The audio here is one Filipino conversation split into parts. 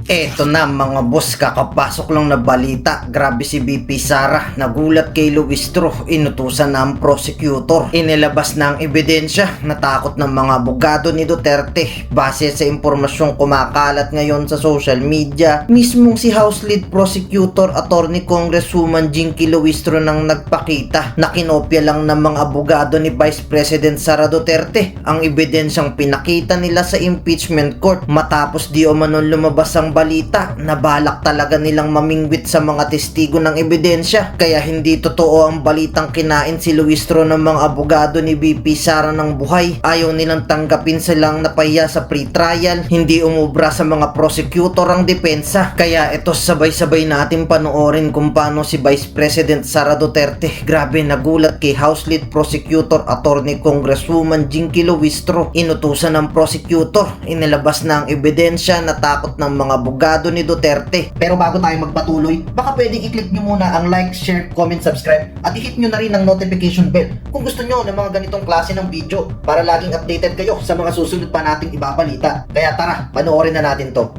Eto na mga boss, kakapasok lang na balita. Grabe si BP Sara, nagulat kay Luistro, inutusan na ang prosecutor. Inilabas na ang ebidensya, natakot ng mga abogado ni Duterte. Base sa impormasyong kumakalat ngayon sa social media, mismong si House Lead Prosecutor Attorney Congresswoman Jinky Luistro nang nagpakita na kinopya lang ng mga abogado ni Vice President Sara Duterte ang ebidensyang pinakita nila sa impeachment court matapos di umanon lumabas ang balita na balak talaga nilang mamingwit sa mga testigo ng ebidensya. Kaya hindi totoo ang balitang kinain si Luistro ng mga abogado ni BP Sara ng buhay. Ayaw nilang tanggapin silang napahiya sa pre-trial, hindi umubra sa mga prosecutor ang depensa. Kaya ito, sabay-sabay natin panoorin kung paano si Vice President Sara Duterte grabe nagulat kay House Lead Prosecutor Attorney Congresswoman Jinky Luistro. Inutusan ng prosecutor, inilabas na ang ebidensya na takot ng mga abogado ni Duterte. Pero bago tayo magpatuloy, baka pwedeng i-click nyo muna ang like, share, comment, subscribe at i-hit nyo na rin ang notification bell kung gusto nyo ng mga ganitong klase ng video para laging updated kayo sa mga susunod pa nating ibabalita. Kaya tara, panoorin na natin to.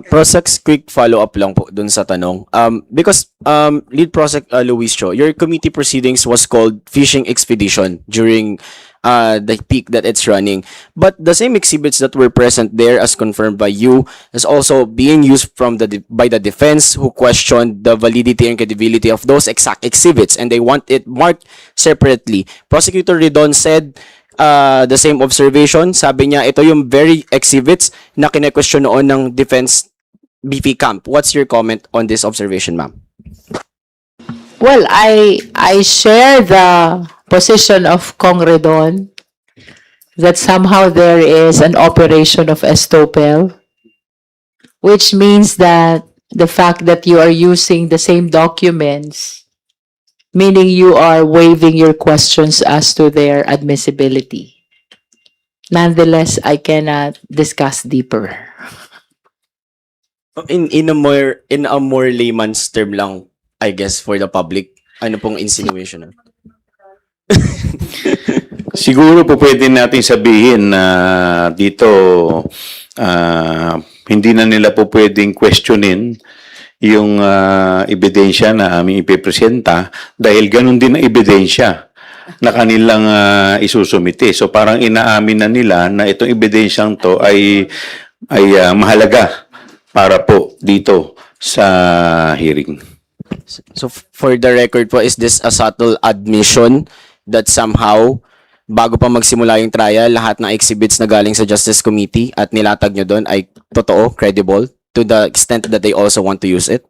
Prosex, quick follow-up lang po dun sa tanong. Because Lead Prosec Luistro, your committee proceedings was called Fishing Expedition during the peak that it's running. But the same exhibits that were present there as confirmed by you is also being used by the defense, who questioned the validity and credibility of those exact exhibits, and they want it marked separately. Prosecutor Ridon said the same observation. Sabi niya, ito yung very exhibits na kine-question noon ng defense BP camp. What's your comment on this observation, ma'am? Well, I share the position of Congredon that somehow there is an operation of estoppel, which means that the fact that you are using the same documents, meaning you are waiving your questions as to their admissibility. Nonetheless, I cannot discuss deeper. In a more layman's term lang, I guess, for the public, ano pong insinuation na? Siguro po pwede natin sabihin na dito hindi na nila po pwedeng questionin yung ebidensya na aming ipipresenta dahil ganun din ang ebidensya na kanilang isusumite. So parang inaamin na nila na itong ebidensyang to ay mahalaga para po dito sa hearing. So for the record po, is this a subtle admission that somehow, bago pa magsimula yung trial, lahat ng exhibits na galing sa Justice Committee at nilatag nyo doon ay totoo, credible, to the extent that they also want to use it?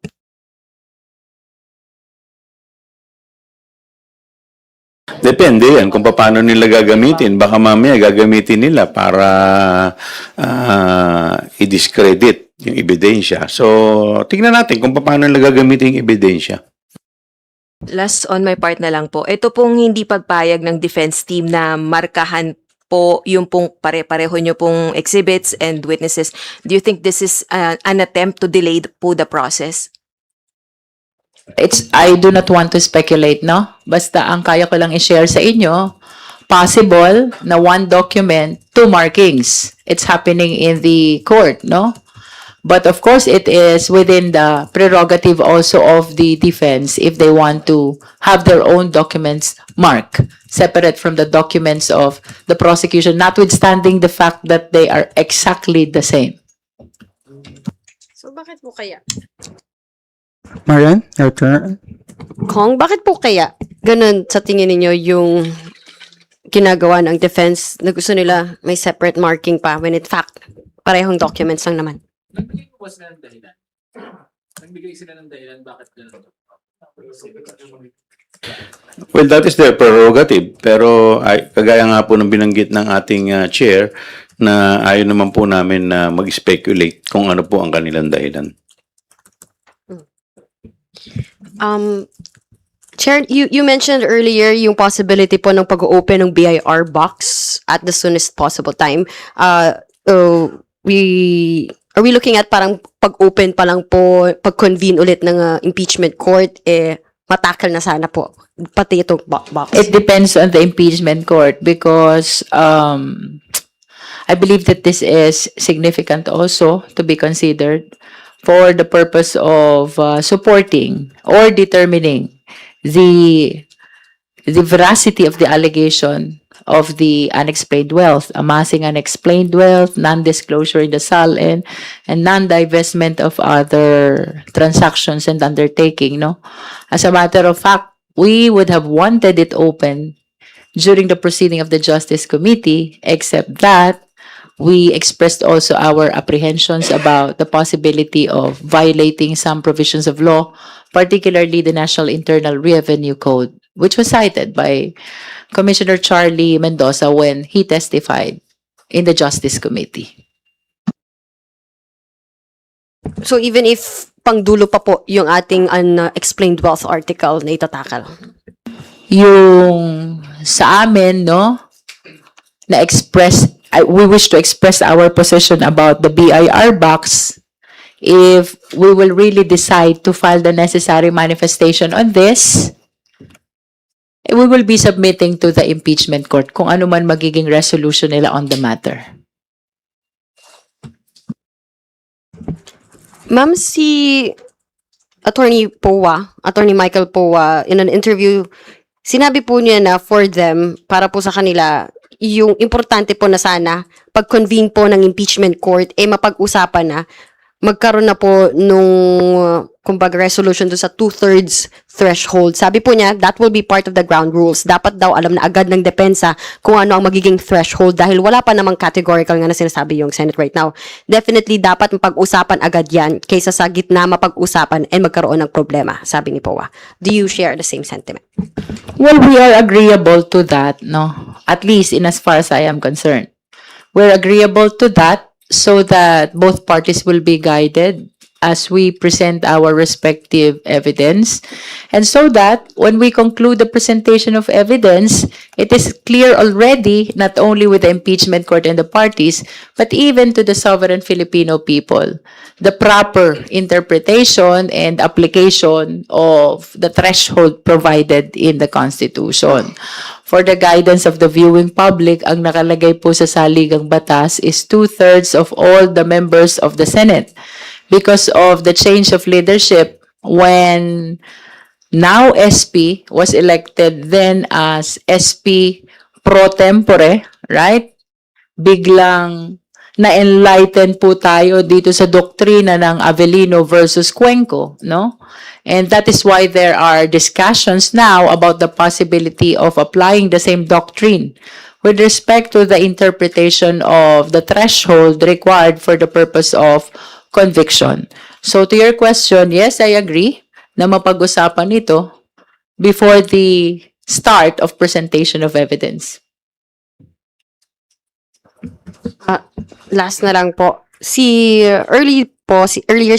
Depende yan kung paano nila gagamitin. Baka mamaya gagamitin nila para i-discredit yung ebidensya. So, tingnan natin kung paano nila gagamitin yung ebidensya. Last on my part na lang po, ito pong hindi pagpayag ng defense team na markahan po yung pong pare-pareho nyo pong exhibits and witnesses. Do you think this is an attempt to delay po the process? I do not want to speculate, no? Basta ang kaya ko lang i-share sa inyo, possible na one document, two markings. It's happening in the court, no? But of course, it is within the prerogative also of the defense if they want to have their own documents marked, separate from the documents of the prosecution, notwithstanding the fact that they are exactly the same. So, bakit po kaya? Marian, your turn. Kong, bakit po kaya ganun sa tingin ninyo yung ginagawa ng defense na gusto nila may separate marking pa when in fact, parehong documents lang naman? Nagbigay po sila ng dahilan. Nagbigay sila ng dahilan bakit ganun. Well, that is their prerogative. Pero kagaya nga po ng binanggit ng ating chair na ayaw naman po namin na mag-speculate kung ano po ang kanilang dahilan. Chair, you mentioned earlier yung possibility po ng pag-open ng BIR box at the soonest possible time. Are we looking at parang pag-open pa lang po, pag-convene ulit ng impeachment court, matakal na sana po, pati itong box? It depends on the impeachment court because I believe that this is significant also to be considered for the purpose of supporting or determining the veracity of the allegation of the unexplained wealth, amassing unexplained wealth, non-disclosure in the SALN, and non-divestment of other transactions and undertaking, no? As a matter of fact, we would have wanted it open during the proceeding of the Justice Committee, except that we expressed also our apprehensions about the possibility of violating some provisions of law, particularly the National Internal Revenue Code, which was cited by Commissioner Charlie Mendoza when he testified in the Justice Committee. So even if pangdulo pa po yung ating unexplained wealth article na itatakal. Yung sa amin, no, we wish to express our position about the BIR box. If we will really decide to file the necessary manifestation on this, we will be submitting to the impeachment court kung ano man magiging resolution nila on the matter. Ma'am, si Attorney Michael Powa, in an interview, sinabi po niya na for them, para po sa kanila, yung importante po na sana, pag-convene po ng impeachment court, mapag-usapan na, magkaroon na po nung, kumbaga, resolution doon sa 2/3 threshold. Sabi po niya, that will be part of the ground rules. Dapat daw alam na agad ng depensa kung ano ang magiging threshold dahil wala pa namang categorical nga na sinasabi yung Senate right now. Definitely, dapat mapag-usapan agad yan kaysa sa gitna mapag-usapan and magkaroon ng problema, sabi ni Powa. Do you share the same sentiment? Well, we are agreeable to that, no? At least in as far as I am concerned. We're agreeable to that so that both parties will be guided as we present our respective evidence, and so that when we conclude the presentation of evidence, it is clear already not only with the impeachment court and the parties, but even to the sovereign Filipino people, the proper interpretation and application of the threshold provided in the Constitution. For the guidance of the viewing public, ang nakalagay po sa saligang batas is 2/3 of all the members of the Senate. Because of the change of leadership, when now SP was elected then as SP pro tempore, right? Biglang na-enlighten po tayo dito sa doktrina ng Avellino versus Cuenco, no? And that is why there are discussions now about the possibility of applying the same doctrine with respect to the interpretation of the threshold required for the purpose of conviction. So to your question, yes, I agree na mapag-usapan ito before the start of presentation of evidence. Last na lang po. Earlier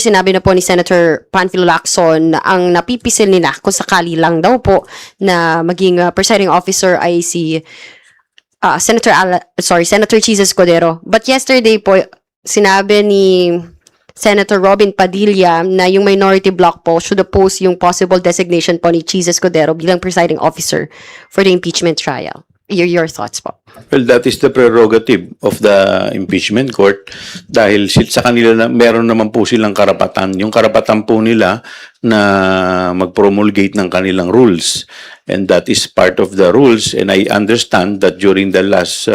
sinabi na po ni Senator Panfilo Lacson na ang napipisil nila kung sakali lang daw po na maging presiding officer ay si Senator Chis Escudero. But yesterday po, sinabi ni Senator Robin Padilla na yung minority bloc po should oppose yung possible designation po ni Chis Escudero bilang presiding officer for the impeachment trial. Your thoughts po? Well, that is the prerogative of the impeachment court dahil sa kanila na meron naman po silang karapatan. Yung karapatan po nila na mag-promulgate ng kanilang rules. And that is part of the rules. And I understand that during the last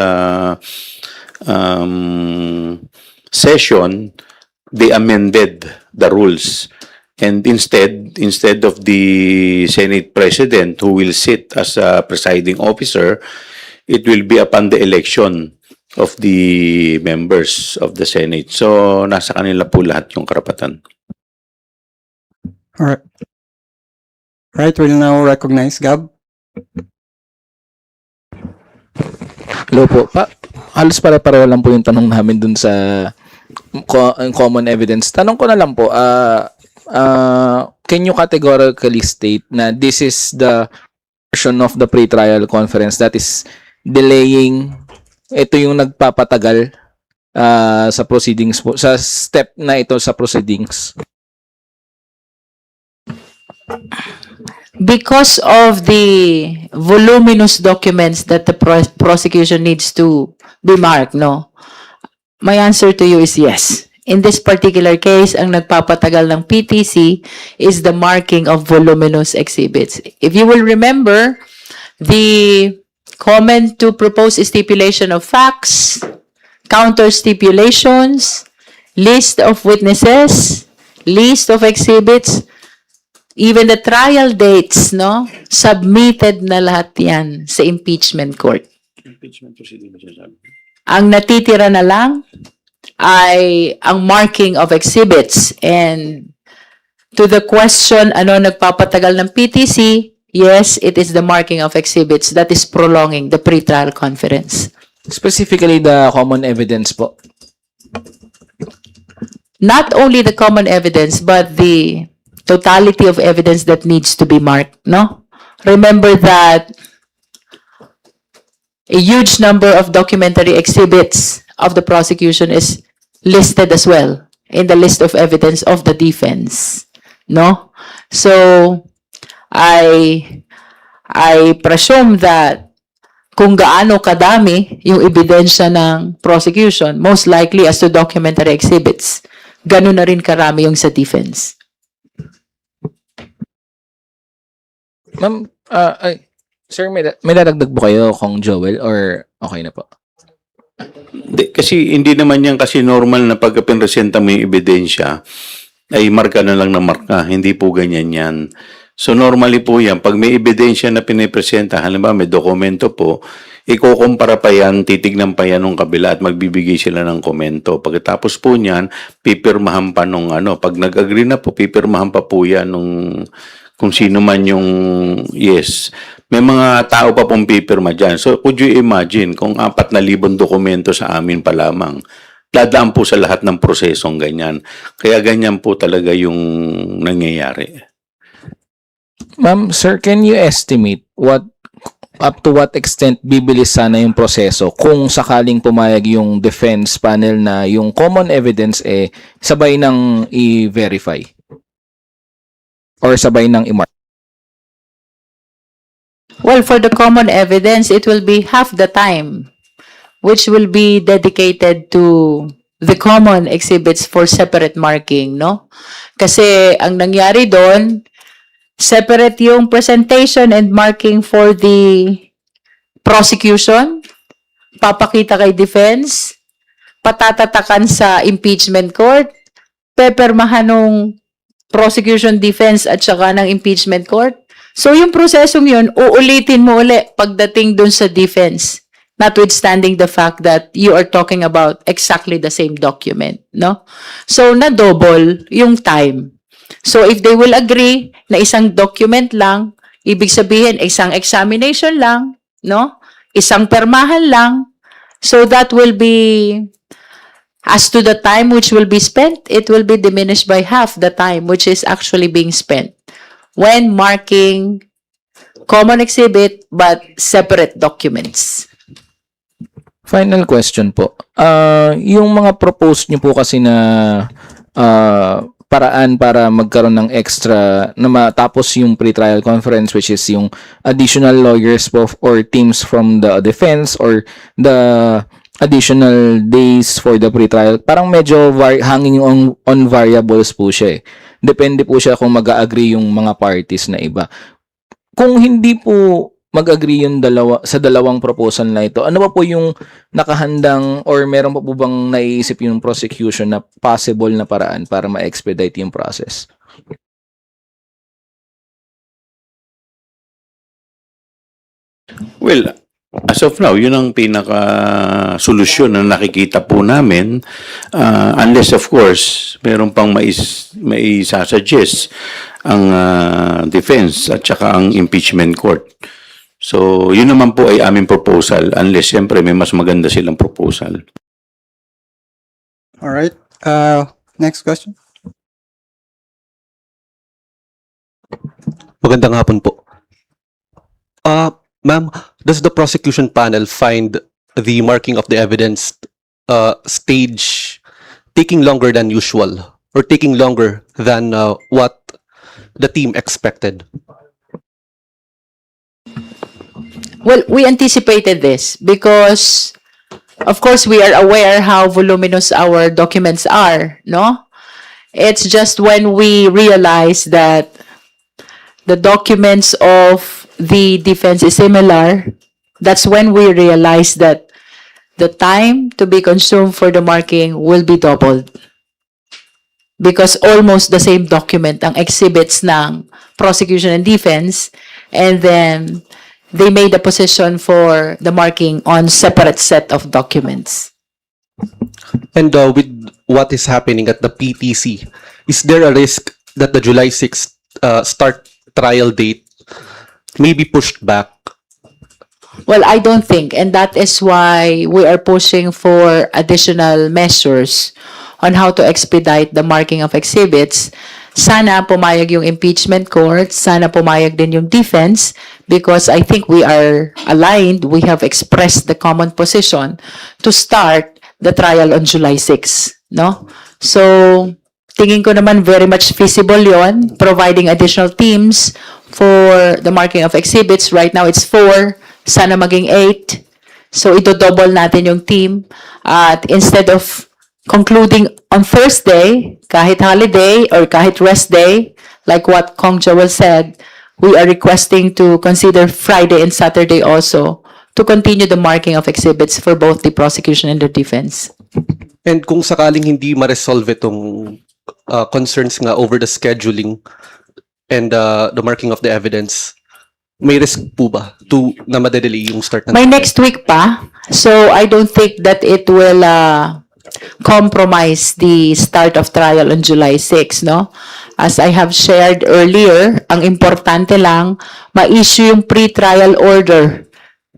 session, they amended the rules. And instead of the Senate President who will sit as a presiding officer, it will be upon the election of the members of the Senate. So, nasa kanila po lahat yung karapatan. All right. Right, we'll now recognize Gab. Hello po. Halos pare-pareho lang po yung tanong namin dun sa common evidence. Tanong ko na lang po, can you categorically state na this is the version of the pre-trial conference that is delaying, ito yung nagpapatagal sa proceedings po, sa step na ito sa proceedings? Because of the voluminous documents that the prosecution needs to be marked, no? My answer to you is yes. in this particular case, ang nagpapatagal ng PTC is the marking of voluminous exhibits. If you will remember, the comment to propose stipulation of facts, counter stipulations, list of witnesses, list of exhibits, even the trial dates, no? Submitted na lahat yan sa impeachment court. Ang natitira na lang ay ang marking of exhibits. And to the question, ano nagpapatagal ng PTC? Yes, it is the marking of exhibits that is prolonging the pre-trial conference. Specifically, the common evidence po. Not only the common evidence, but the totality of evidence that needs to be marked, no? Remember that a huge number of documentary exhibits of the prosecution is listed as well in the list of evidence of the defense, no? So, I presume that kung gaano kadami yung ebidensya ng prosecution, most likely as to documentary exhibits, ganun na rin karami yung sa defense. Ma'am, sir, may dadagdag po kayo kung Joel or okay na po? Kasi hindi naman yan kasi normal na pagka pinresenta mo yung ebidensya, ay marka na lang na marka. Hindi po ganyan yan. So normally po yan, pag may ebidensya na pinipresenta, halimbawa may dokumento po, ikukumpara pa yan, titignan pa yan ng kabila at magbibigay sila ng komento. Pagkatapos po niyan, pipirmahan pa nung ano. Pag nag-agree na po, pipirmahan pa po yan nung kung sino man yung yes. May mga tao pa pong pipirma dyan. So, could you imagine kung 4,000 dokumento sa amin pa lamang? Dadaan po sa lahat ng prosesong ganyan. Kaya ganyan po talaga yung nangyayari. Ma'am, sir, can you estimate up to what extent bibilis sana yung proseso kung sakaling pumayag yung defense panel na yung common evidence sabay nang i-verify? Or sabay nang i-mark? Well, for the common evidence, it will be half the time, which will be dedicated to the common exhibits for separate marking, no? Kasi ang nangyari doon, separate yung presentation and marking for the prosecution, papakita kay defense, patatatakan sa impeachment court, pepermahan ng prosecution, defense at saka ng impeachment court. So yung prosesong yun, uulitin mo uli pagdating dun sa defense, notwithstanding the fact that you are talking about exactly the same document, no? So na-double yung time. So if they will agree na isang document lang, ibig sabihin isang examination lang, no? Isang permahan lang. So that will be, as to the time which will be spent, it will be diminished by half the time which is actually being spent when marking common exhibit but separate documents. Final question po. Yung mga propose nyo po kasi na paraan para magkaroon ng extra na matapos yung pre-trial conference, which is yung additional lawyers po or teams from the defense or the additional days for the pre-trial, parang medyo hanging on variables po siya Depende po siya kung mag-agree yung mga parties na iba. Kung hindi po mag-agree yung sa dalawang proposal na ito, ano pa po yung nakahandang or meron pa po bang naiisip yung prosecution na possible na paraan para ma-expedite yung process? Well, as of now, yun ang pinaka-solusyon na nakikita po namin. Unless, of course, meron pang maisasuggest ang defense at saka ang impeachment court. So, yun naman po ay aming proposal unless, siyempre, may mas maganda silang proposal. All right. Next question. Magandang hapon po. Ma'am, does the prosecution panel find the marking of the evidence stage taking longer than usual or taking longer than what the team expected? Well, we anticipated this because Of course, we are aware how voluminous our documents are, no? It's just when we realize that the documents of the defense is similar, that's when we realize that the time to be consumed for the marking will be doubled. Because almost the same document ang exhibits ng prosecution and defense, and then they made a position for the marking on separate set of documents. And with what is happening at the PTC, is there a risk that the July 6th start trial date may be pushed back? Well, I don't think, and that is why we are pushing for additional measures on how to expedite the marking of exhibits. Sana pumayag yung impeachment court, sana pumayag din yung defense, because I think we are aligned, we have expressed the common position to start the trial on July 6, no? So, tingin ko naman very much feasible yon, providing additional teams for the marking of exhibits. Right now, it's 4, sana maging 8. So, ito-double natin yung team. At instead of concluding on Thursday, kahit holiday or kahit rest day, like what Kong Joel said, we are requesting to consider Friday and Saturday also to continue the marking of exhibits for both the prosecution and the defense. And kung sakaling hindi ma-resolve itong concerns nga over the scheduling and the marking of the evidence, may risk po ba na madedelay yung start ng May next week pa, so I don't think that it will compromise the start of trial on July 6, no? As I have shared earlier, ang importante lang, ma-issue yung pre-trial order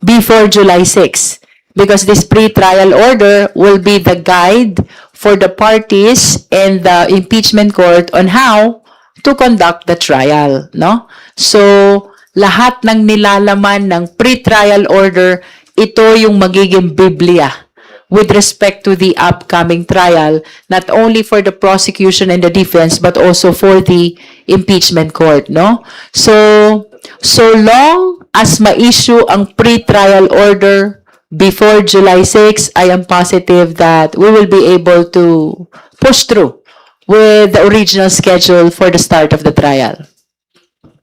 before July 6. Because this pre-trial order will be the guide for the parties and the impeachment court on how to conduct the trial, no? So, lahat ng nilalaman ng pre-trial order, ito yung magiging Biblia with respect to the upcoming trial, not only for the prosecution and the defense, but also for the impeachment court, no? So long as ma-issue ang pre-trial order before July 6, I am positive that we will be able to push through with the original schedule for the start of the trial.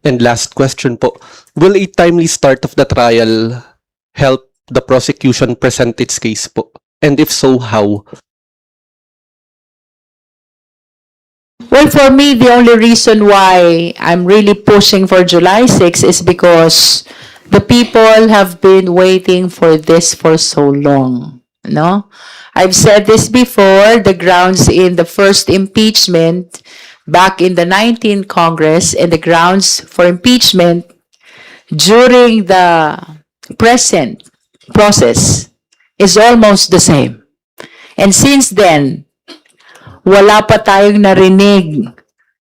And last question po, will a timely start of the trial help the prosecution present its case po? And if so, how? Well, for me, the only reason why I'm really pushing for July 6 is because the people have been waiting for this for so long, no? I've said this before, the grounds in the first impeachment back in the 19th Congress and the grounds for impeachment during the present process is almost the same. And since then, wala pa tayong narinig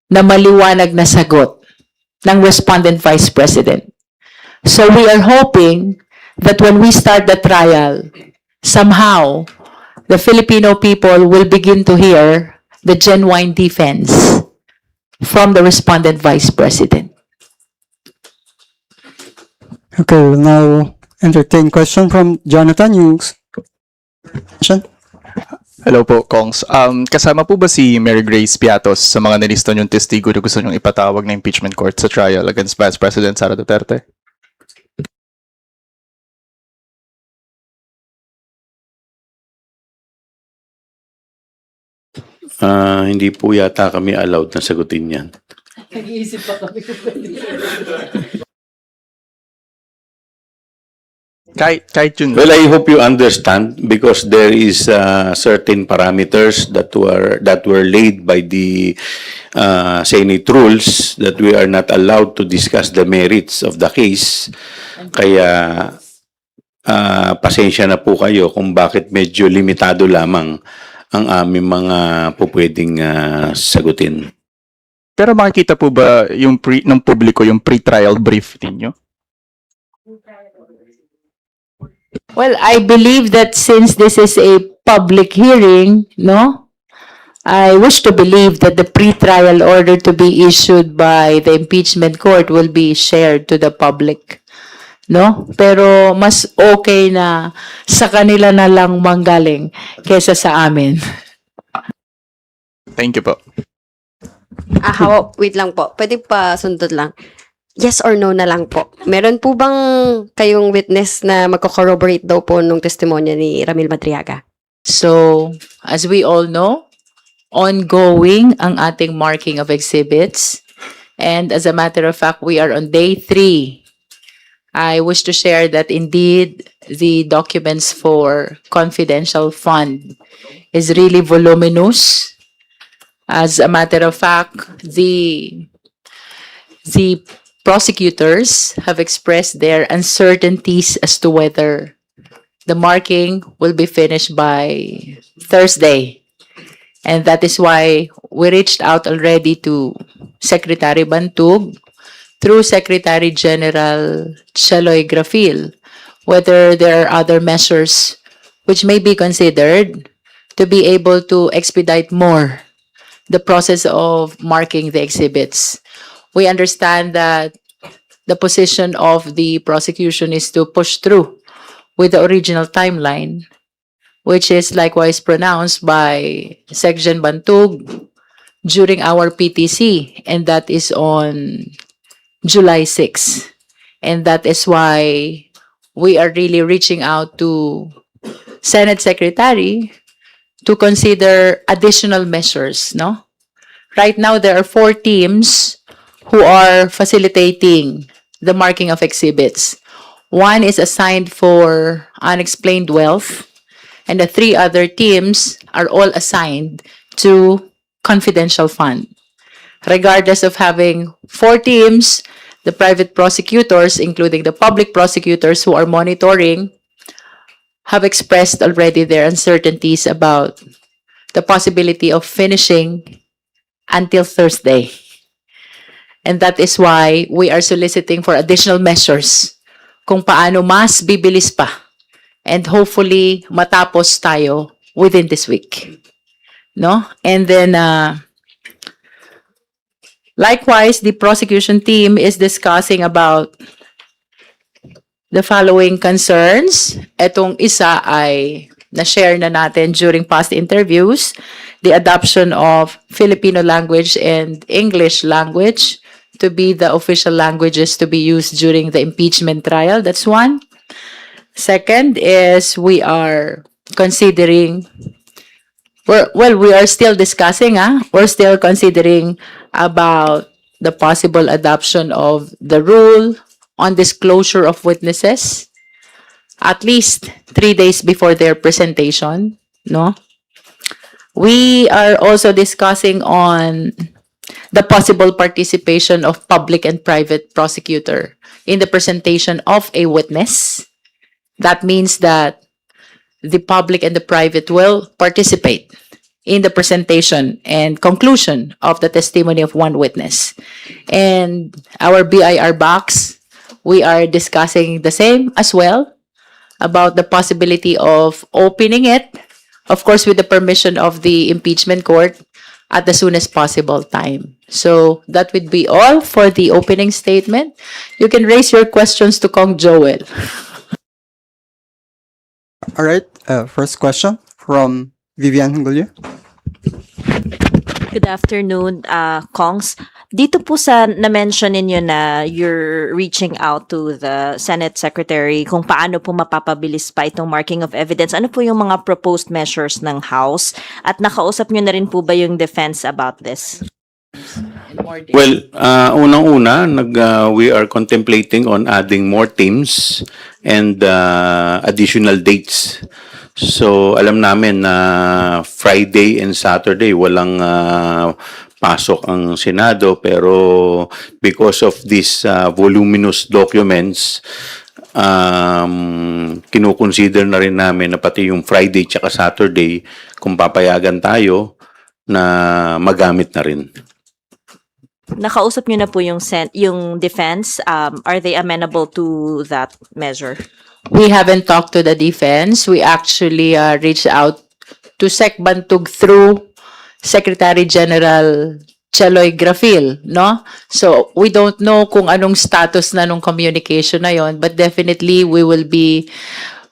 na maliwanag na sagot ng respondent vice president. So we are hoping that when we start the trial, somehow, the Filipino people will begin to hear the genuine defense from the respondent vice president. Okay, we'll now entertain question from Jonathan. Yung question? Hello po, Kongs. Kasama po ba si Mary Grace Piatos sa mga nilista niyong testigo na gusto niyong ipatawag na impeachment court sa trial against Vice President Sara Duterte? Hindi po yata kami allowed na sagutin yan. Nag-iisip pa kami. Kahit yun. Well, I hope you understand because there is certain parameters that were laid by the Senate rules that we are not allowed to discuss the merits of the case. Kaya pasensya na po kayo kung bakit medyo limitado lamang ang aming mga pupwedeng sagutin. Pero makikita po ba yung ng publiko yung pre-trial brief ninyo? Well, I believe that since this is a public hearing, no? I wish to believe that the pre-trial order to be issued by the impeachment court will be shared to the public. no? Pero mas okay na sa kanila na lang manggaling kesa sa amin. Thank you po. Wait lang po. Pwede pa sundot lang. Yes or no na lang po. Meron po bang kayong witness na magko-corroborate daw po nung testimonya ni Ramil Madriaga? So, as we all know, ongoing ang ating marking of exhibits. And as a matter of fact, we are on day 3. I wish to share that indeed the documents for confidential fund is really voluminous. As a matter of fact, the prosecutors have expressed their uncertainties as to whether the marking will be finished by Thursday. And that is why we reached out already to Secretary Bantug through Secretary General Chaloy Grafil, whether there are other measures which may be considered to be able to expedite more the process of marking the exhibits. We understand that the position of the prosecution is to push through with the original timeline, which is likewise pronounced by Section Bantug during our PTC, and that is on July 6. And that is why we are really reaching out to Senate Secretary to consider additional measures, no? Right now, there are 4 teams who are facilitating the marking of exhibits. 1 is assigned for unexplained wealth, and the 3 other teams are all assigned to confidential fund. Regardless of having 4 teams, the private prosecutors, including the public prosecutors who are monitoring, have expressed already their uncertainties about the possibility of finishing until Thursday. And that is why we are soliciting for additional measures kung paano mas bibilis pa and hopefully matapos tayo within this week. No? And then likewise, the prosecution team is discussing about the following concerns. Etong isa ay na-share na natin during past interviews, the adoption of Filipino language and English language to be the official languages to be used during the impeachment trial. That's one. Second is we are considering, we are still discussing, we're still considering about the possible adoption of the rule on disclosure of witnesses at least 3 days before their presentation, no? We are also discussing on the possible participation of public and private prosecutor in the presentation of a witness. That means that the public and the private will participate in the presentation and conclusion of the testimony of one witness. And our BIR box, we are discussing the same as well about the possibility of opening it, of course, with the permission of the impeachment court at the soonest possible time. So that would be all for the opening statement. You can raise your questions to Kong Joel. All right. First question from Vivian Hingulio. Good afternoon, Kongs. Dito po sa na-mention ninyo na you're reaching out to the Senate Secretary kung paano po mapapabilis pa itong marking of evidence. Ano po yung mga proposed measures ng House? At nakausap nyo na rin po ba yung defense about this? Well, unang-una, we are contemplating on adding more teams and additional dates. So, alam namin na Friday and Saturday walang pasok ang Senado, pero because of these voluminous documents, kinukonsider na rin namin na pati yung Friday tsaka Saturday, kung papayagan tayo, na magamit na rin. Nakausap nyo na po yung defense. Are they amenable to that measure? We haven't talked to the defense. We actually reached out to Sec Bantug through Secretary General Chaloy Grafil, no? So, we don't know kung anong status na nung communication na yon, but definitely we will be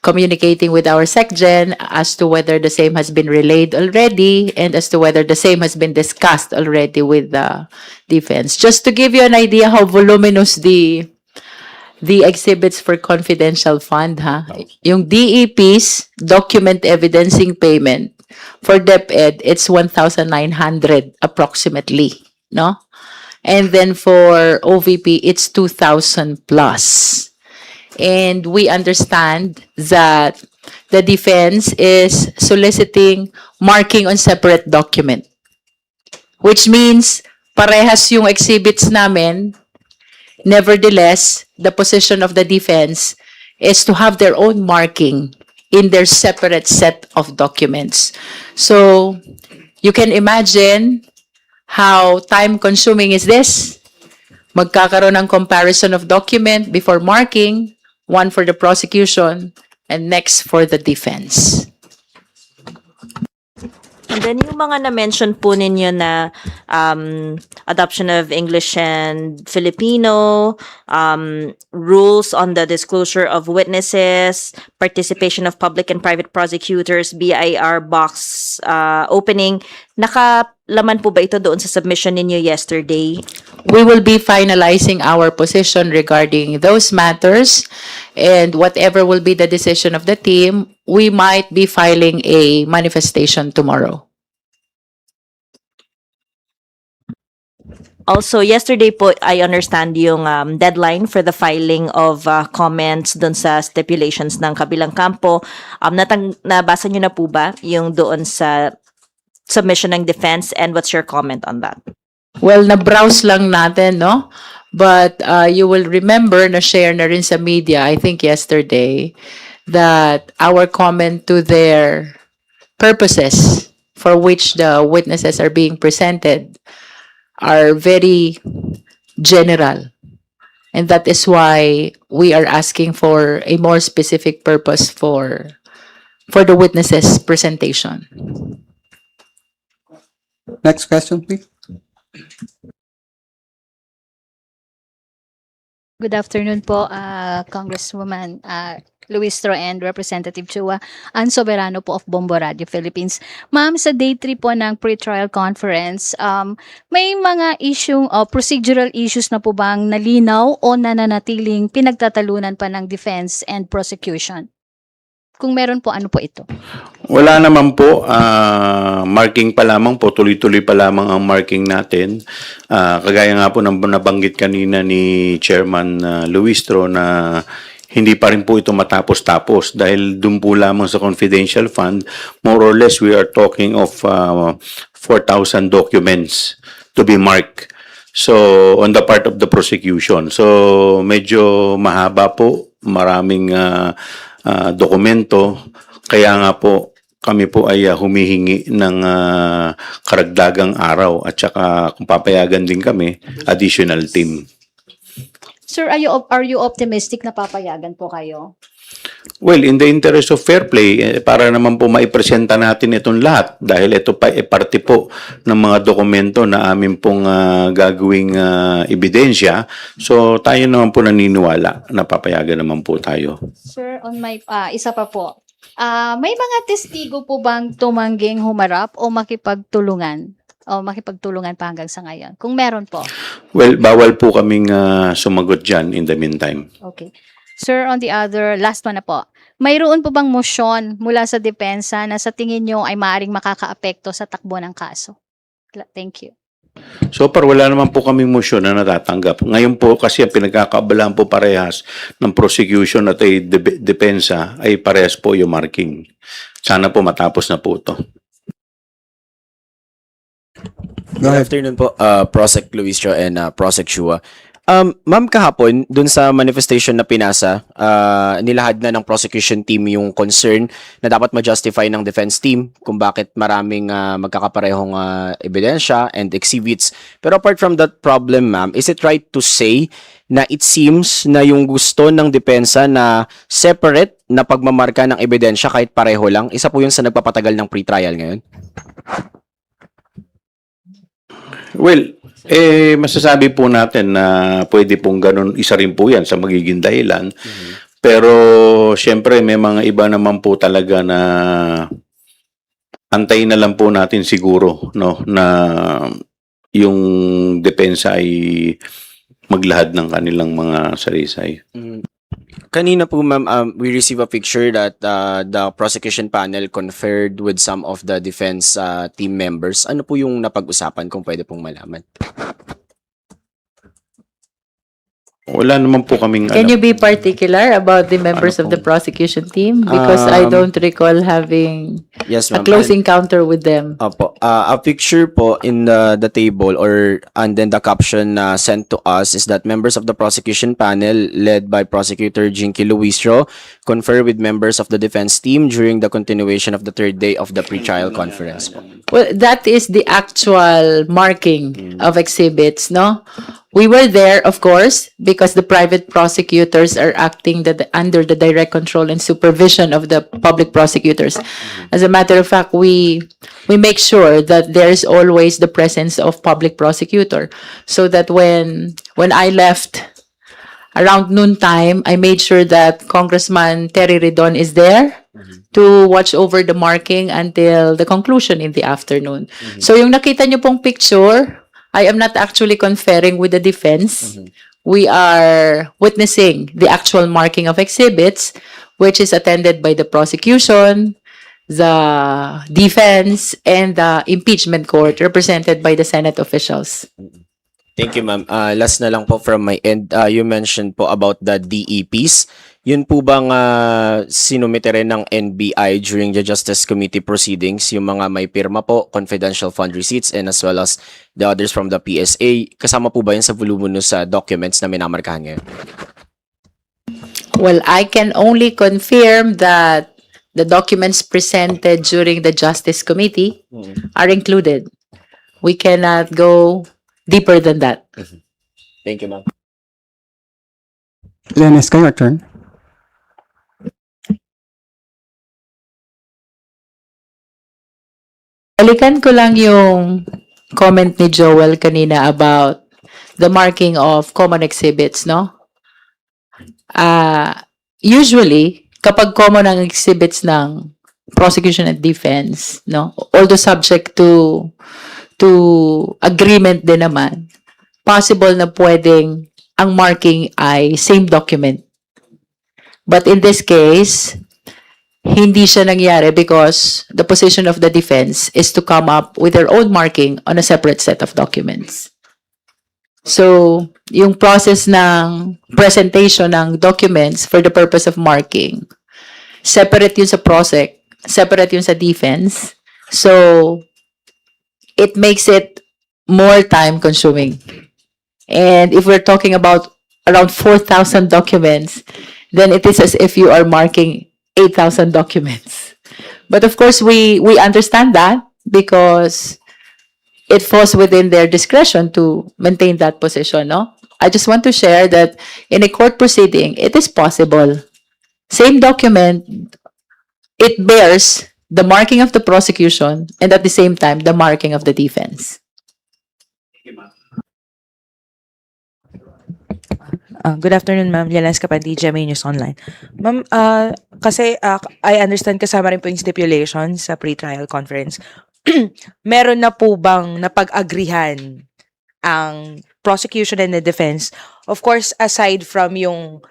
communicating with our SecGen as to whether the same has been relayed already and as to whether the same has been discussed already with the defense. Just to give you an idea how voluminous the exhibits for confidential fund, ha? Yung DEP's document evidencing payment for DepEd, it's 1,900 approximately, no? And then for OVP, it's 2,000 plus. And we understand that the defense is soliciting marking on separate document, which means parehas yung exhibits namin. Nevertheless, the position of the defense is to have their own marking in their separate set of documents. So you can imagine how time-consuming is this. Magkakaroon ng comparison of document before marking, one for the prosecution and next for the defense. And then yung mga na-mention po ninyo na adoption of English and Filipino, rules on the disclosure of witnesses, participation of public and private prosecutors, BIR box opening, nakalaman po ba ito doon sa submission ninyo yesterday? We will be finalizing our position regarding those matters, and whatever will be the decision of the team, we might be filing a manifestation tomorrow. Also, yesterday po, I understand yung deadline for the filing of comments dun sa stipulations ng kabilang kampo. Nabasa nyo na po ba yung doon sa submission ng defense, and what's your comment on that? Well, na-browse lang natin, no? But you will remember na share na rin sa media, I think yesterday, that our comment to their purposes for which the witnesses are being presented are very general. And that is why we are asking for a more specific purpose for the witnesses' presentation. Next question, please. Good afternoon po, Congresswoman Luistro and Representative Chua. Ann Soberano po of Bombo Radio Philippines. Ma'am, sa day 3 po ng pre-trial conference, may mga procedural issues na po bang nalinaw o nananatiling pinagtatalunan pa ng defense and prosecution? Kung meron po, ano po ito? Wala naman po, marking pa lamang po, tuloy-tuloy pa lamang ang marking natin. Kagaya nga po ng nabanggit kanina ni Chairman Luistro na hindi pa rin po ito matapos-tapos dahil dun po lamang sa confidential fund, more or less we are talking of 4,000 documents to be marked. So, on the part of the prosecution. So, medyo mahaba po, maraming dokumento. Kaya nga po, kami po ay humihingi ng karagdagang araw at saka kung papayagan din kami, additional team. Sir, are you optimistic na papayagan po kayo? Well, in the interest of fair play, para naman po maipresenta natin itong lahat dahil ito pa parte po ng mga dokumento na amin pong gagawing ebidensya. So, tayo naman po naniniwala na papayagan naman po tayo. Sir, on my isa pa po. May mga testigo po bang tumangging humarap o makipagtulungan? O makipagtulungan pa hanggang sa ngayon? Kung meron po. Well, bawal po kaming sumagot dyan in the meantime. Okay. Sir, on the other, last one na po. Mayroon po bang motion mula sa depensa na sa tingin nyo ay maaaring makakaapekto sa takbo ng kaso? Thank you. So far, wala naman po kaming motion na natatanggap. Ngayon po, kasi ang pinagkakaabalahan po parehas ng prosecution at ay depensa ay parehas po yung marking. Sana po matapos na po ito. Good afternoon po, Prosec Luistro and Prosec Chua. Ma'am, kahapon, dun sa manifestation na pinasa, nilahad na ng prosecution team yung concern na dapat ma-justify ng defense team kung bakit maraming magkakaparehong ebidensya and exhibits. Pero apart from that problem, ma'am, is it right to say na it seems na yung gusto ng depensa na separate na pagmamarka ng ebidensya kahit pareho lang, isa po yun sa nagpapatagal ng pre-trial ngayon? Well, masasabi po natin na pwede pong ganun, isa rin po yan sa magiging dahilan. Pero, syempre, may mga iba naman po talaga na antayin na lang po natin siguro, no, na yung depensa ay maglahad ng kanilang mga salisay. Kanina po ma'am, we received a picture that the prosecution panel conferred with some of the defense team members. Ano po yung napag-usapan kung pwede pong malaman? Wala naman po kaming Can alam. you be particular about the members Ano of the po? prosecution team? Because I don't recall having Yes a ma'am. close encounter with them. Opo. A picture po in the table and then the caption sent to us is that members of the prosecution panel led by Prosecutor Jinky Luistro confer with members of the defense team during the continuation of the third day of the pre-trial conference po. Well, that is the actual marking of exhibits, no? We were there, of course, because the private prosecutors are acting under the direct control and supervision of the public prosecutors. As a matter of fact, we make sure that there is always the presence of public prosecutor, so that when I left around noontime, I made sure that Congressman Terry Redon is there to watch over the marking until the conclusion in the afternoon. So yung nakita niyo pong picture, I am not actually conferring with the defense. We are witnessing the actual marking of exhibits, which is attended by the prosecution, the defense, and the impeachment court represented by the Senate officials. Thank you, ma'am. Last na lang po from my end. You mentioned po about the DEPs. Yun po bang sinumite rin ng NBI during the Justice Committee proceedings, yung mga may pirma po, confidential fund receipts, and as well as the others from the PSA? Kasama po ba yun sa voluminous documents na minamarkahan ngayon? Well, I can only confirm that the documents presented during the Justice Committee are included. We cannot go deeper than that. Thank you, ma'am. Leonesca, your turn. Balikan ko lang yung comment ni Joel kanina about the marking of common exhibits, no? Usually, kapag common ang exhibits ng prosecution and defense, no? Although subject to agreement din naman, possible na pwedeng ang marking ay same document. But in this case, hindi siya nangyari because the position of the defense is to come up with their own marking on a separate set of documents. So, yung process ng presentation ng documents for the purpose of marking, separate yun sa prosec, separate yun sa defense. So, it makes it more time consuming. And if we're talking about around 4,000 documents, then it is as if you are marking 8,000 documents. But of course, we understand that because it falls within their discretion to maintain that position, no? I just want to share that in a court proceeding, it is possible. Same document, it bears the marking of the prosecution and at the same time, the marking of the defense. Good afternoon, ma'am. Leonesca Panti, GMA News Online. Ma'am, kasi I understand kasama rin po yung stipulation sa pre-trial conference. Meron na po bang napag-agrihan ang prosecution and the defense? Of course, aside from yung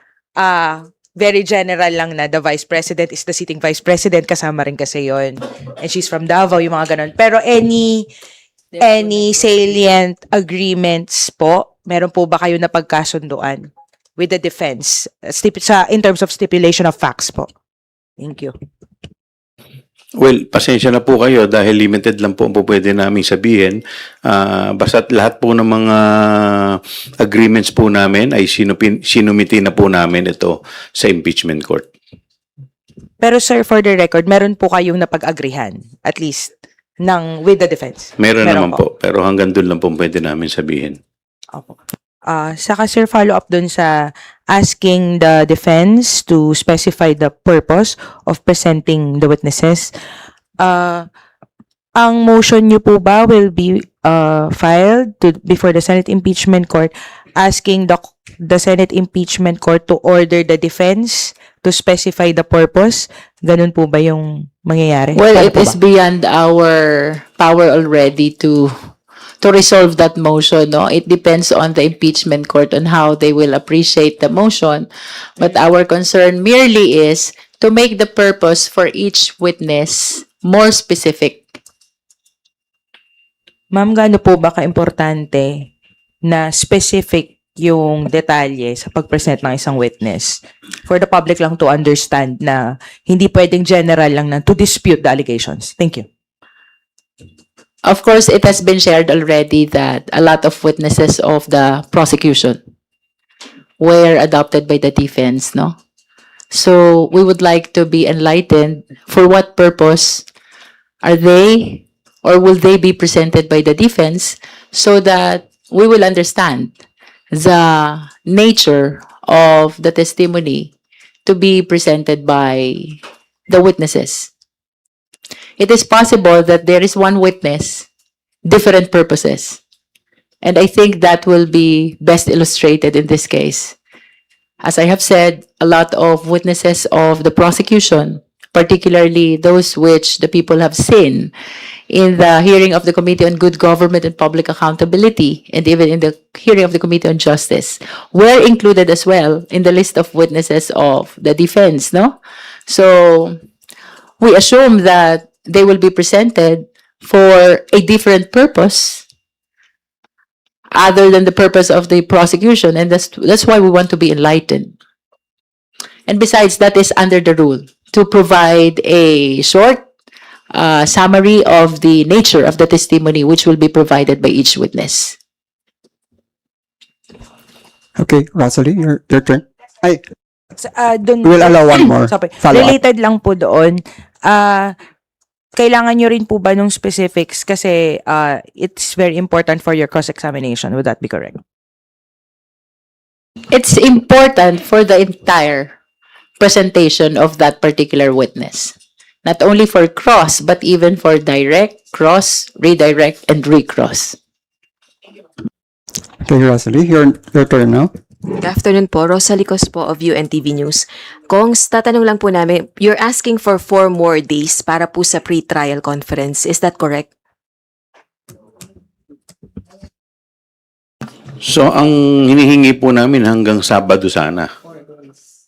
very general lang na the vice president is the sitting vice president, kasama rin kasi yon. And she's from Davao, yung mga ganun. Pero any salient agreements po, meron po ba kayo na pagkasunduan with the defense in terms of stipulation of facts po? Thank you. Well, pasensya na po kayo dahil limited lang po ang pwede namin sabihin. Basta't lahat po ng mga agreements po namin ay sinumiti na po namin ito sa impeachment court. Pero sir, for the record, meron po kayong napag-agrihan, at least, with the defense? Meron naman po, pero hanggang doon lang po pwede namin sabihin. Opo. Saka sir, follow up dun sa asking the defense to specify the purpose of presenting the witnesses. Ang motion nyo po ba will be filed before the Senate Impeachment Court asking the Senate Impeachment Court to order the defense to specify the purpose. Ganun po ba yung mangyayari? Well, Paano it po is ba? beyond our power already to resolve that motion, no? It depends on the impeachment court on how they will appreciate the motion. But our concern merely is to make the purpose for each witness more specific. Ma'am, gaano po ba ka-importante na specific yung detalye sa pag-present ng isang witness for the public lang to understand na hindi pwedeng general lang na to dispute the allegations? Thank you. Of course, it has been shared already that a lot of witnesses of the prosecution were adopted by the defense, no? So we would like to be enlightened for what purpose are they or will they be presented by the defense so that we will understand the nature of the testimony to be presented by the witnesses. It is possible that there is one witness, different purposes. And I think that will be best illustrated in this case. As I have said, a lot of witnesses of the prosecution, particularly those which the people have seen in the hearing of the Committee on Good Government and Public Accountability, and even in the hearing of the Committee on Justice, were included as well in the list of witnesses of the defense, no? So we assume that they will be presented for a different purpose other than the purpose of the prosecution, and that's why we want to be enlightened. And besides, that is under the rule, to provide a short summary of the nature of the testimony which will be provided by each witness. Okay, Rosalie, your turn. Ay, Dun, we'll allow one more Sorry. follow-up. Related lang po doon. Kailangan nyo rin po ba nung specifics kasi it's very important for your cross-examination. Would that be correct? It's important for the entire presentation of that particular witness. Not only for cross, but even for direct, cross, redirect, and recross. Okay, Rosalie, your turn now. Good afternoon po. Rosalie Cos po of UNTV News. Kongs, tatanong lang po namin, you're asking for 4 more days para po sa pre-trial conference. Is that correct? So, ang hinihingi po namin hanggang Sabado sana.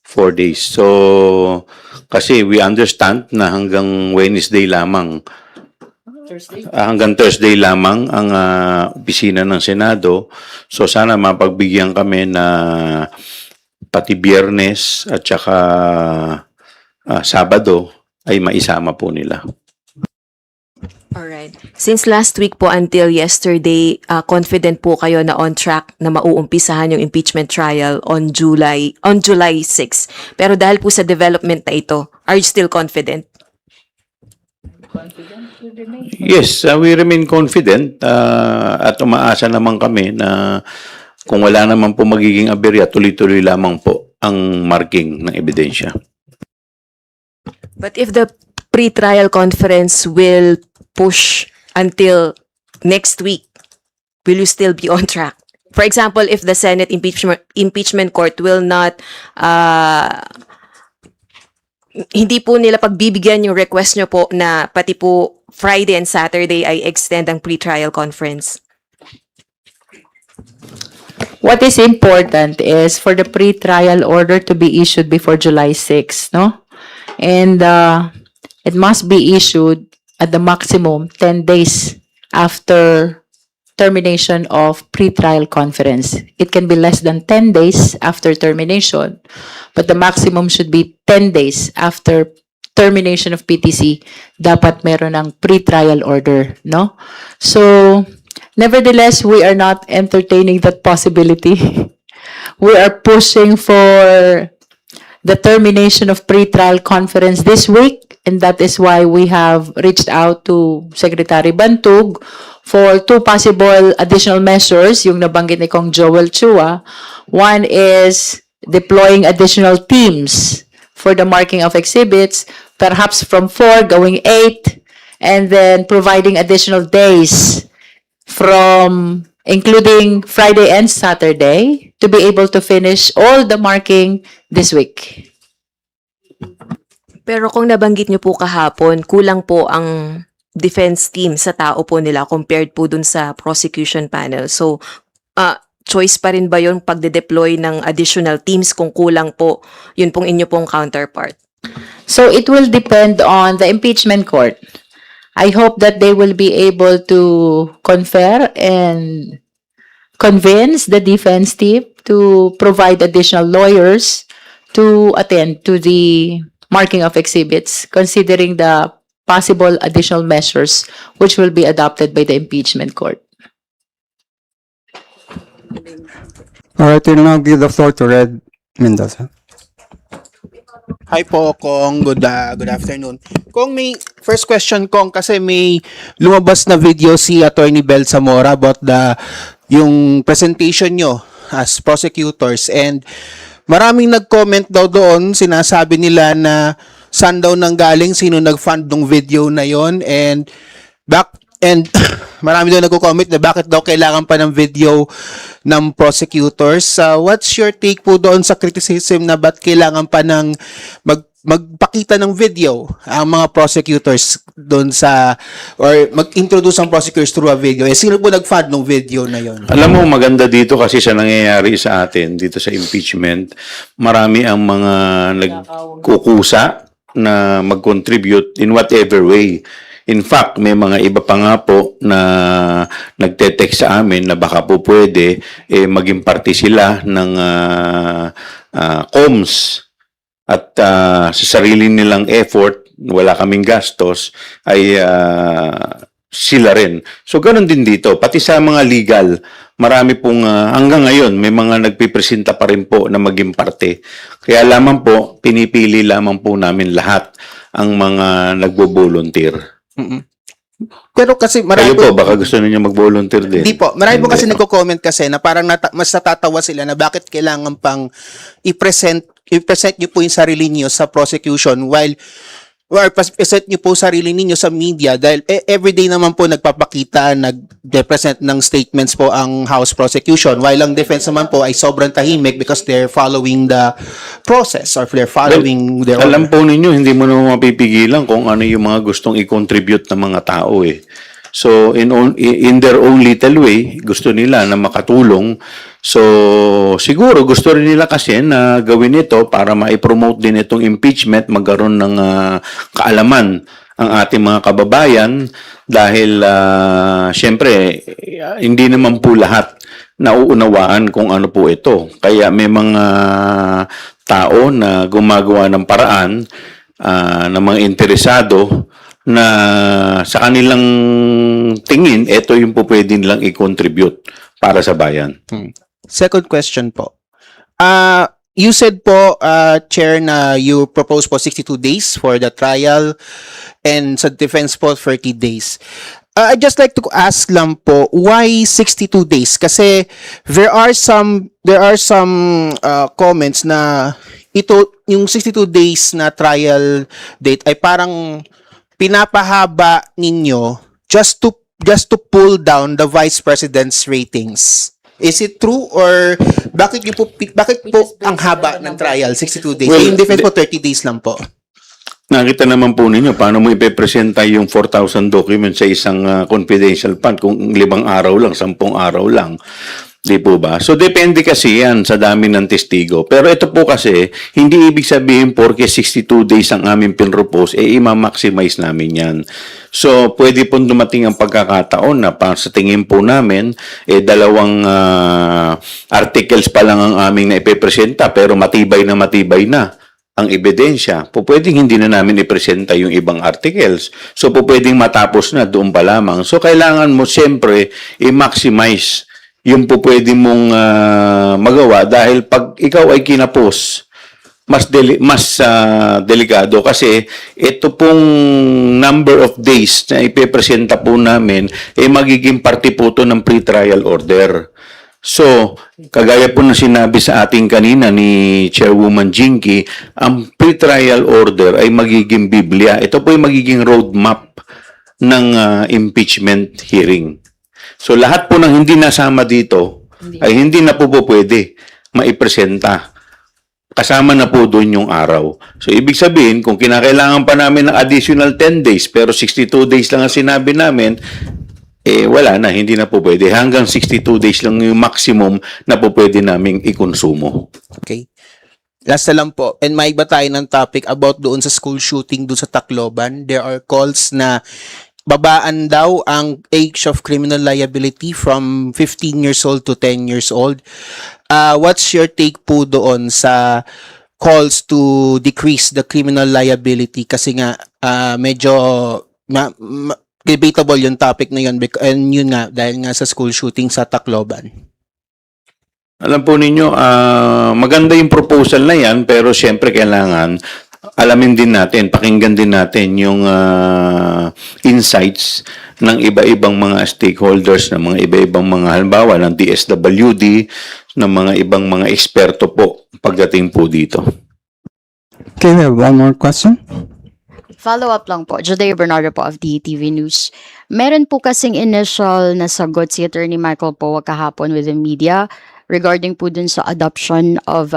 4 days. So, kasi we understand na hanggang Wednesday lamang, hanggang Thursday lamang ang opisina ng Senado. So, sana mapagbigyan kami na pati Biyernes at saka Sabado ay maisama po nila. Alright. Since last week po until yesterday, confident po kayo na on track na mauumpisahan yung impeachment trial on July 6. Pero dahil po sa development na ito, are you still confident? Yes, we remain confident at umaasa naman kami na kung wala naman po magiging aberya, tuloy-tuloy lamang po ang marking ng ebidensya. But if the pre-trial conference will push until next week, will you still be on track? For example, if the Senate impeachment court will not hindi po nila pagbibigyan yung request nyo po na pati po Friday and Saturday ay extend ang pre-trial conference. What is important is for the pre-trial order to be issued before July 6, no? And it must be issued at the maximum 10 days after termination of pre-trial conference. It can be less than 10 days after termination, but the maximum should be 10 days after termination of PTC. Dapat meron ng pre-trial order, no? So, nevertheless, we are not entertaining that possibility. We are pushing for the termination of pre-trial conference this week, and that is why we have reached out to Secretary Bantug for 2 possible additional measures, yung nabanggit ni Kong Joel Chua. One is deploying additional teams for the marking of exhibits, perhaps from 4 going 8, and then providing additional days from including Friday and Saturday to be able to finish all the marking this week. Pero kung nabanggit nyo po kahapon, kulang po ang defense team sa tao po nila compared po dun sa prosecution panel. So, choice pa rin ba yun pagde-deploy ng additional teams kung kulang po yun pong inyo pong counterpart? So it will depend on the impeachment court. I hope that they will be able to confer and convince the defense team to provide additional lawyers to attend to the marking of exhibits, considering the possible additional measures which will be adopted by the impeachment court. All right, we'll now give the floor to Red Mendoza. Hi po, Kong. Good afternoon. Kong, may first question, Kong, kasi may lumabas na video si Attorney Bel Zamora about yung presentation nyo as prosecutors, and maraming nag-comment daw doon, sinasabi nila na saan daw nanggaling, sino nag-fund ng video na yon, and marami daw nagko-comment na bakit daw kailangan pa ng video ng prosecutors. What's your take po doon sa criticism na ba't kailangan pa ng magpakita ng video ang mga prosecutors doon or mag-introduce ang prosecutors through a video? Sino po nag-fund ng video na yon? Alam mo, maganda dito kasi sa nangyayari sa atin, dito sa impeachment, marami ang mga nagkukusa na mag-contribute in whatever way. In fact, may mga iba pa nga po na nagte-text sa amin na baka po pwede maging parte sila ng comms at sa sarili nilang effort, wala kaming gastos, ay sila rin. So, ganun din dito. Pati sa mga legal, marami pong hanggang ngayon, may mga nagpipresenta pa rin po na maging parte. Kaya lamang po, pinipili lamang po namin lahat ang mga nagbo-volunteer. Pero kasi Kayo po, baka gusto niyo mag-volunteer din. Hindi po. Marami po kasi nagko-comment kasi na parang mas natatawa sila na bakit kailangan pang i-present nyo po yung sarili niyo sa prosecution or present nyo po sarili ninyo sa media dahil everyday naman po nagpapakita, nag-present ng statements po ang House prosecution while ang defense naman po ay sobrang tahimik because they're following the process or they're following their order. Alam po ninyo, hindi mo naman mapipigilan kung ano yung mga gustong i-contribute ng mga tao eh. So, in their own little way, gusto nila na makatulong. So, siguro gusto rin nila kasi na gawin ito para ma-promote din itong impeachment, magkaroon ng kaalaman ang ating mga kababayan dahil, syempre, hindi naman po lahat nauunawaan kung ano po ito. Kaya may mga tao na gumagawa ng paraan na mga interesado na sa kanilang tingin, ito yung po pwede nilang i-contribute para sa bayan. Second question po. You said po, Chair, na you propose po 62 days for the trial and sa defense po 30 days. I'd just like to ask lang po, why 62 days? Kasi there are some comments na ito, yung 62 days na trial date ay parang pinapahaba ninyo just to pull down the Vice President's ratings. Is it true or bakit po ang haba ng trial 62 days? Well, Yung defense po 30 days lang po. Nakita naman po ninyo paano mo ipepresenta yung 4,000 documents sa isang confidential fund kung 5 araw lang, 10 araw lang. Di po ba? So, depende kasi yan sa dami ng testigo. Pero ito po kasi, hindi ibig sabihin porke 62 days ang aming pinropose, ima-maximize namin yan. So, pwede pong dumating ang pagkakataon na sa tingin po namin, 2 articles pa lang ang aming naipepresenta pero matibay na ang ebidensya. Po pwedeng hindi na namin ipresenta yung ibang articles. So, po pwedeng matapos na doon pa lamang. So, kailangan mo siyempre i-maximize yung po pwede mong magawa dahil pag ikaw ay kinapos, mas delikado kasi ito pong number of days na ipepresenta po namin ay magiging parte po ito ng pre-trial order. So, kagaya po na sinabi sa ating kanina ni Chairwoman Jinky, ang pre-trial order ay magiging Biblia. Ito po ay magiging roadmap ng impeachment hearing. So lahat po ng hindi nasama dito ay hindi na po pwede maipresenta. Kasama na po doon yung araw. So ibig sabihin, kung kinakailangan pa namin ng additional 10 days pero 62 days lang ang sinabi namin, wala na, hindi na po pwede. Hanggang 62 days lang yung maximum na po pwede naming ikonsumo. Okay. Last na lang po, and maiba tayo ng topic about doon sa school shooting doon sa Tacloban. There are calls na babaan daw ang age of criminal liability from 15 years old to 10 years old. What's your take po doon sa calls to decrease the criminal liability? Kasi nga, medyo debatable yung topic na yun, and yun nga, dahil nga sa school shooting sa Tacloban. Alam po ninyo, maganda yung proposal na yan, pero siyempre kailangan alamin din natin, pakinggan din natin yung insights ng iba-ibang mga stakeholders, ng mga iba-ibang mga halimbawa ng DSWD, ng mga ibang mga eksperto po pagdating po dito. Okay, we have one more question. Follow-up lang po. Judeo Bernardo po of DTV News. Meron po kasing initial na sagot si Attorney Michael Poa kahapon with the media regarding po dun sa adoption of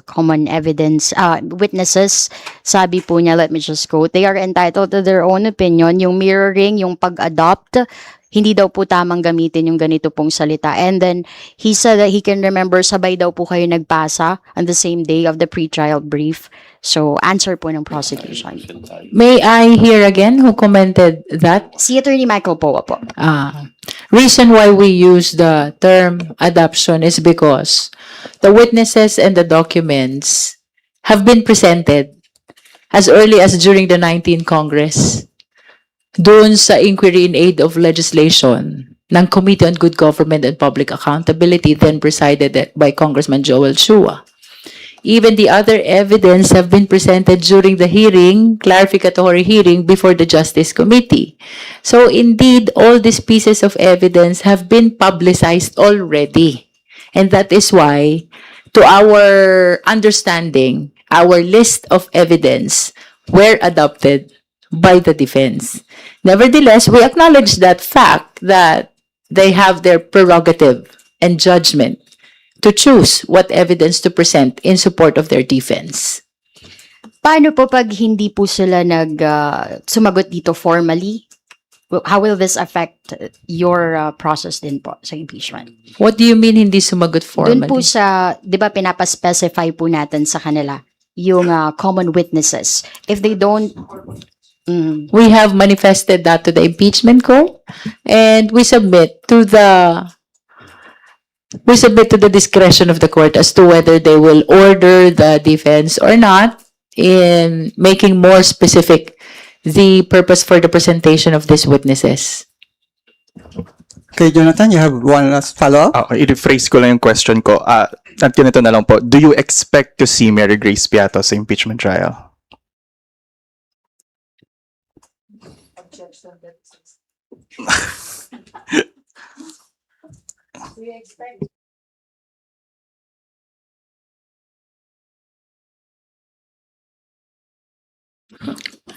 common evidence witnesses. Sabi po niya, let me just quote, they are entitled to their own opinion. Yung mirroring, yung pag-adopt, hindi daw po tamang gamitin yung ganito pong salita. And then, he said that he can remember, sabay daw po kayo nagpasa on the same day of the pre-trial brief. So, answer po ng prosecution. May I hear again who commented that? Si Attorney Michael Poa po. Reason why we use the term adoption is because the witnesses and the documents have been presented as early as during the 19th Congress doon sa Inquiry in Aid of Legislation ng Committee on Good Government and Public Accountability, then presided by Congressman Joel Chua. Even the other evidence have been presented during the hearing, clarificatory hearing before the Justice Committee. So indeed, all these pieces of evidence have been publicized already. And that is why, to our understanding, our list of evidence were adopted by the defense. Nevertheless, we acknowledge that fact that they have their prerogative and judgment to choose what evidence to present in support of their defense. Paano po pag hindi po sila sumagot dito formally? How will this affect your process din po sa impeachment? What do you mean hindi sumagot formally? Doon po sa, di ba pinapaspecify po natin sa kanila yung common witnesses. If they don't... We have manifested that to the impeachment court and we submit to the discretion of the court as to whether they will order the defense or not in making more specific the purpose for the presentation of these witnesses. Okay, Jonathan, you have one last follow-up? I-rephrase ko lang yung question ko. At ganito na lang po. Do you expect to see Mary Grace Piatos sa impeachment trial?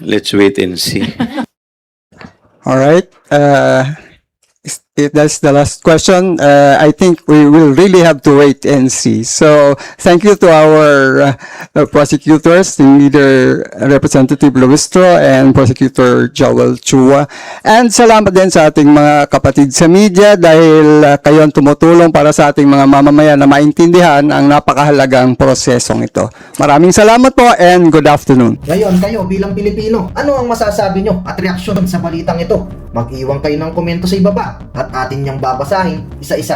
Let's wait and see. All right. If that's the last question, I think we will really have to wait and see. So, thank you to our prosecutors, leader Representative Luistro and Prosecutor Joel Chua. And salamat din sa ating mga kapatid sa media dahil kayo ang tumutulong para sa ating mga mamamayan na maintindihan ang napakahalagang prosesong ito. Maraming salamat po and good afternoon. Ngayon, kayo bilang Pilipino, ano ang masasabi nyo at reaksyon sa balitang ito? Mag-iwan kayo ng komento sa ibaba at atin niyang babasahin isa-isa.